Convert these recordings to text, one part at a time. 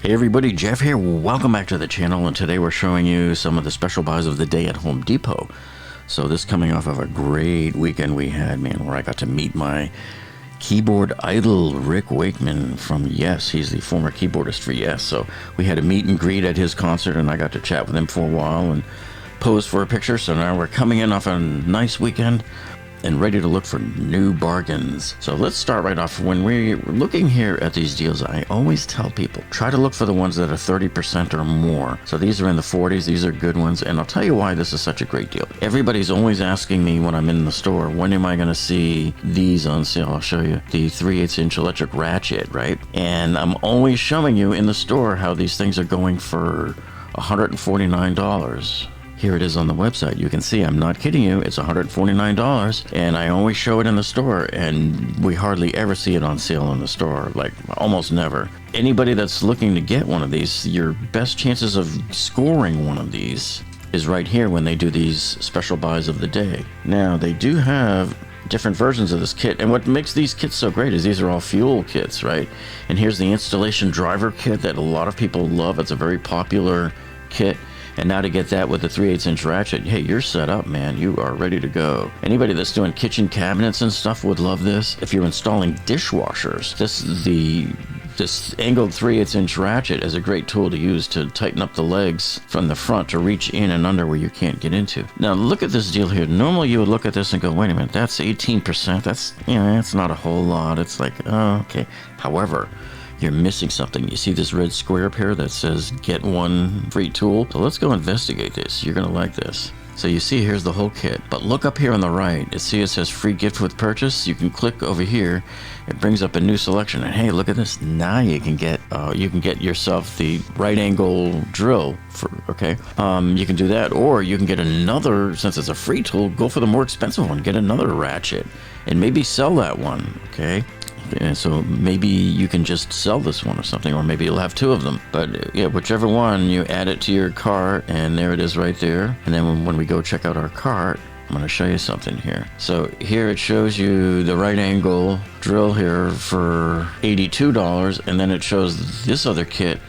Hey everybody, Jeff here. Welcome back to the channel, and today we're showing you some of the special buys of the day at Home Depot. So this coming off of a great weekend we had, man, where I got to meet my keyboard idol, Rick Wakeman from Yes. He's the former keyboardist for Yes. So we had a meet and greet at his concert, and I got to chat with him for a while and pose for a picture. So now we're coming in off a nice weekend and ready to look for new bargains. So let's start right off. When we're looking here at these deals, I always tell people, try to look for the ones that are 30% or more. So these are in the 40s, these are good ones, and I'll tell you why this is such a great deal. Everybody's always asking me when I'm in the store, when am I gonna see these on sale? I'll show you the 3/8" electric Ratchet, right? And I'm always showing you in the store how these things are going for $149. Here it is on the website. You can see, I'm not kidding you, it's $149, and I always show it in the store, and we hardly ever see it on sale in the store, like almost never. Anybody that's looking to get one of these, your best chances of scoring one of these is right here when they do these special buys of the day. Now, they do have different versions of this kit, and what makes these kits so great is these are all fuel kits, right? And here's the installation driver kit that a lot of people love. It's a very popular kit. And now to get that with the 3/8" Ratchet, hey, you're set up, man. You are ready to go. Anybody that's doing kitchen cabinets and stuff would love this. If you're installing dishwashers, this angled 3/8" Ratchet is a great tool to use to tighten up the legs from the front to reach in and under where you can't get into. Now look at this deal here. Normally you would look at this and go, wait a minute, that's 18%. That's, that's not a whole lot. It's like, oh, okay. However, you're missing something. You see this red square up here that says get one free tool? So let's go investigate this. You're gonna like this. So you see here's the whole kit, but look up here on the right. It says free gift with purchase. You can click over here. It brings up a new selection, and hey, look at this. Now you can get yourself the right angle drill okay. You can do that, or you can get another, since it's a free tool, go for the more expensive one. Get another Ratchet and maybe sell that one, okay? And so maybe you can just sell this one or something, or maybe you'll have two of them. But yeah, whichever one, you add it to your cart, and there it is right there. And then when we go check out our cart, I'm going to show you something here. So here it shows you the right angle drill here for $82, and then it shows this other kit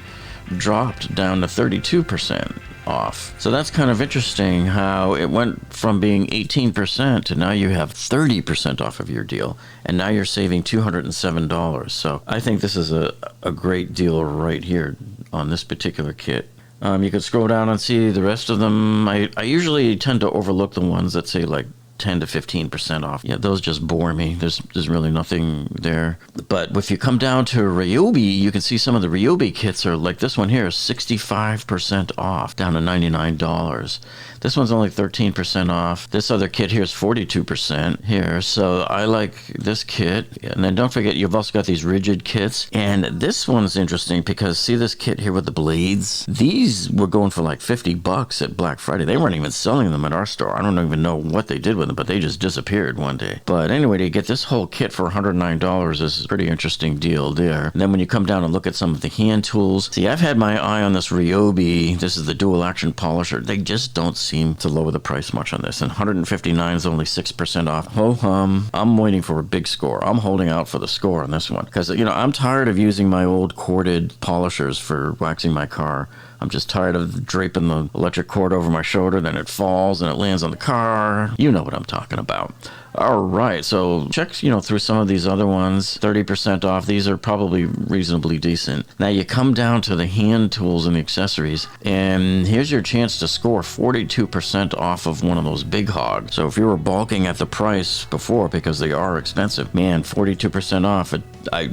dropped down to 32% off. So that's kind of interesting how it went from being 18% to now you have 30% off of your deal, and now you're saving $207. So I think this is a great deal right here on this particular kit. You can scroll down and see the rest of them. I usually tend to overlook the ones that say like 10 to 15% off. Yeah, those just bore me. There's really nothing there. But if you come down to Ryobi, you can see some of the Ryobi kits are like this one here, 65% off, down to $99. This one's only 13% off. This other kit here is 42% here. So I like this kit. And then don't forget, you've also got these Ridgid kits. And this one's interesting because see this kit here with the blades? These were going for like $50 at Black Friday. They weren't even selling them at our store. I don't even know what they did with them, but they just disappeared one day. But anyway, to get this whole kit for $109 is a pretty interesting deal there. And then when you come down and look at some of the hand tools, see, I've had my eye on this Ryobi. This is the dual action polisher. They just don't seem to lower the price much on this, and $159 is only 6% off. Ho hum. I'm waiting for a big score. I'm holding out for the score on this one because I'm tired of using my old corded polishers for waxing my car. I'm just tired of draping the electric cord over my shoulder, then it falls and it lands on the car. You know what I'm talking about. All right, so check, through some of these other ones, 30% off. These are probably reasonably decent. Now you come down to the hand tools and the accessories, and here's your chance to score 42% off of one of those big hogs. So if you were balking at the price before, because they are expensive, man, 42% off, I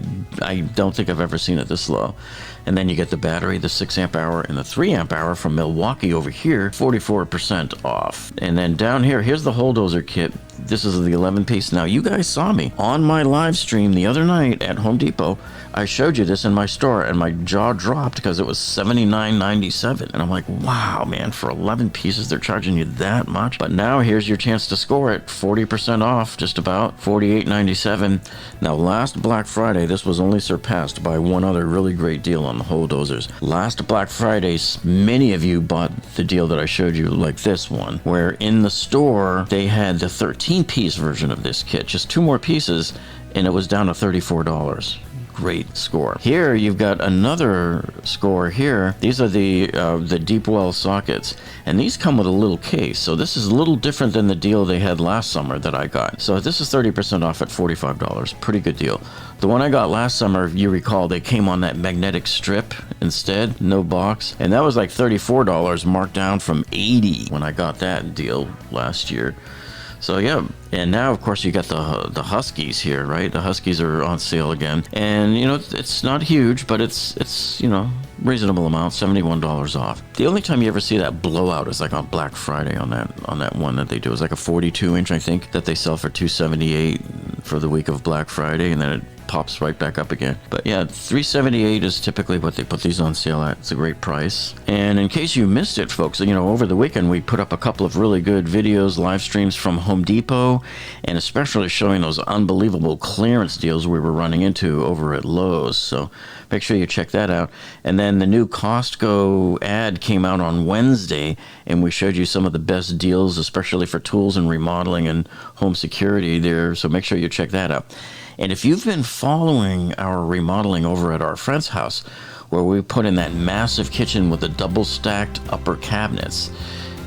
don't think I've ever seen it this low. And then you get the battery, the 6 amp hour and the 3 amp hour from Milwaukee over here, 44% off. And then down here, here's the whole Dozer Kit. This is the 11-piece. Now, you guys saw me on my live stream the other night at Home Depot. I showed you this in my store, and my jaw dropped because it was $79.97. And I'm like, wow, man, for 11 pieces, they're charging you that much? But now here's your chance to score it, 40% off, just about, $48.97. Now, last Black Friday, this was only surpassed by one other really great deal on the whole dozers. Last Black Friday, many of you bought the deal that I showed you, like this one, where in the store, they had the 13-piece version of this kit, just 2 more pieces, and it was down to $34. great score. Here you've got another score here. These are the deep well sockets, and these come with a little case. So this is a little different than the deal they had last summer that I got. So this is 30% off at $45. Pretty good deal. The one I got last summer, if you recall, they came on that magnetic strip instead, no box, and that was like $34, marked down from $80 when I got that deal last year. So yeah, and now of course you got the Huskies here, right? The Huskies are on sale again, and you know it's not huge, but it's you know reasonable amount, $71 off. The only time you ever see that blowout is like on Black Friday on that one that they do. It's like a 42-inch, I think, that they sell for $278 for the week of Black Friday, and then it pops right back up again. But yeah, $378 is typically what they put these on sale at. It's a great price. And in case you missed it, folks, you know, over the weekend we put up a couple of really good videos, live streams from Home Depot, and especially showing those unbelievable clearance deals we were running into over at Lowe's. So make sure you check that out. And then the new Costco ad came out on Wednesday, and we showed you some of the best deals, especially for tools and remodeling and home security there. So make sure you check that out. And if you've been following our remodeling over at our friend's house, where we put in that massive kitchen with the double-stacked upper cabinets,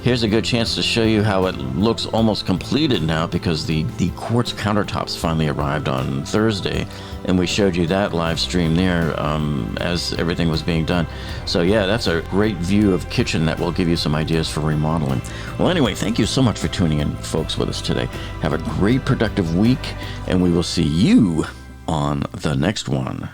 here's a good chance to show you how it looks almost completed now, because the quartz countertops finally arrived on Thursday, and we showed you that live stream there as everything was being done. So yeah, that's a great view of kitchen that will give you some ideas for remodeling. Well, anyway, thank you so much for tuning in, folks, with us today. Have a great productive week, and we will see you on the next one.